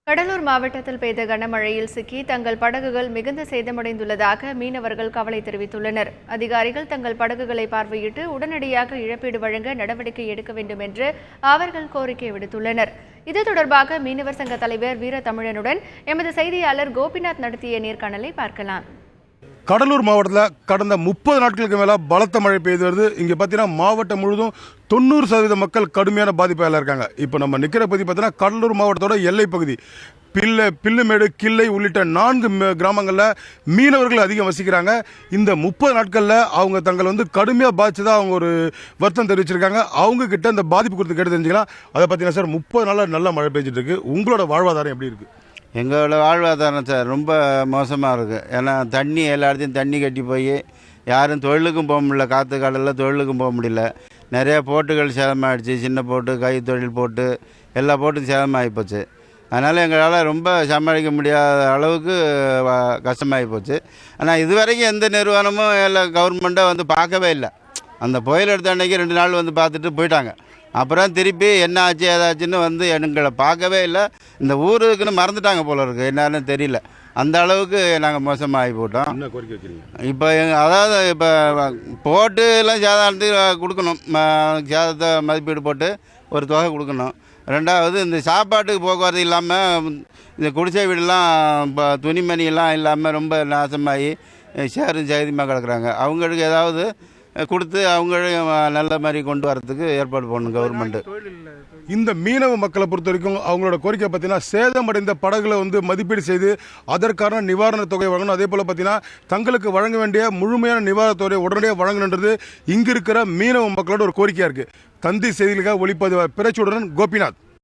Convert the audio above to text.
கடலூர் மாவட்டத்தில் பெய்த கனமழையில் சிக்கி தங்கள் படகுகள் மிகுந்த சேதமடைந்துள்ளதாக மீனவர்கள் கவலை தெரிவித்துள்ளனர். அதிகாரிகள் தங்கள் படகுகளை பார்வையிட்டு உடனடியாக இழப்பீடு வழங்க நடவடிக்கை எடுக்க வேண்டும் என்று அவர்கள் கோரிக்கை விடுத்துள்ளனர். இது தொடர்பாக மீனவர் சங்க தலைவர் வீரத்தமிழனுடன் எமது செய்தியாளர் கோபிநாத் நடத்திய நேர்காணலை பார்க்கலாம். கடலூர் மாவட்டத்தில் கடந்த 30 நாட்களுக்கு மேலே பலத்த மழை பெய்து வருது. இங்கே பார்த்தீங்கன்னா மாவட்டம் முழுவதும் 90% மக்கள் கடுமையான பாதிப்பில் இருக்காங்க. இப்போ நம்ம நிற்கிற பகுதி பார்த்தீங்கன்னா கடலூர் மாவட்டத்தோட எல்லை பகுதி பில்லுமேடு, கிள்ளை உள்ளிட்ட 4 கிராமங்களில் மீனவர்கள் அதிகம் வசிக்கிறாங்க. இந்த 30 நாட்களில் அவங்க தங்கள் கடுமையாக பாதிச்சதாக அவங்க ஒரு வருத்தம் தெரிவிச்சிருக்காங்க. அவங்க கிட்ட இந்த பாதிப்பு குறித்து கேட்டு தெரிஞ்சுக்கலாம். அதை பார்த்தீங்கன்னா சார் 30 நாளில் நல்ல மழை பெய்ஞ்சிட்டு இருக்கு. உங்களோட வாழ்வாதாரம் எப்படி இருக்குது? எங்களோட வாழ்வாதாரம் சார் ரொம்ப மோசமாக இருக்குது. ஏன்னா எல்லா இடத்தையும் தண்ணி கட்டி போய் யாரும் தொழிலுக்கும் போக முடியல. காற்று கடலில் தொழிலுக்கும் போக முடியல. நிறையா போட்டுகள் சேதமாகிடுச்சு. சின்ன போட்டு, கை தொழில் போட்டு, எல்லா போட்டும் சேதமாகி போச்சு. அதனால் எங்களால் ரொம்ப சமாளிக்க முடியாத அளவுக்கு கஷ்டமாகி போச்சு. ஆனால் இதுவரைக்கும் எந்த நிறுவனமும் எல்லாம் கவர்மெண்ட்டாக பார்க்கவே இல்லை. அந்த புயல் எடுத்த அன்றைக்கி 2 நாள் பார்த்துட்டு போயிட்டாங்க. அப்புறம் திருப்பி என்ன ஆச்சு ஏதாச்சுன்னு எங்களை பார்க்கவே இல்லை. இந்த ஊருக்குன்னு மறந்துட்டாங்க போல இருக்குது. என்னன்னு தெரியல. அந்த அளவுக்கு நாங்கள் மோசமாகி போட்டோம். இப்போ அதாவது இப்போ போட்டு எல்லாம் சேதாரத்துக்கு கொடுக்கணும். சேதத்தை மதிப்பீடு போட்டு ஒரு தொகை கொடுக்கணும். ரெண்டாவது இந்த சாப்பாட்டுக்கு போக்குவரத்து இல்லாமல் இந்த குடிசை வீடெல்லாம் இப்போ துணிமணியெல்லாம் இல்லாமல் ரொம்ப நாசமாகி சேரும் சேதியமாக கிடக்குறாங்க. அவங்களுக்கு ஏதாவது கொடுத்து அவங்களும் நல்ல மாதிரி கொண்டு வரதுக்கு ஏற்பாடு பண்ணணும் கவர்மெண்ட்டு. இந்த மீனவ மக்களை பொறுத்த வரைக்கும் அவங்களோட கோரிக்கை பார்த்தீங்கன்னா சேதமடைந்த படகுகளை மதிப்பீடு செய்து அதற்கான நிவாரண தொகை வழங்கணும். அதே போல் பார்த்தீங்கன்னா தங்களுக்கு வழங்க வேண்டிய முழுமையான நிவாரண தொகையை உடனடியாக வழங்கணுன்றது இங்கு இருக்கிற மீனவ மக்களோட ஒரு கோரிக்கையாக இருக்குது. தந்தி செய்திகளுக்காக ஒளிப்பதிவாளர் பிரச்சுடன் கோபிநாத்.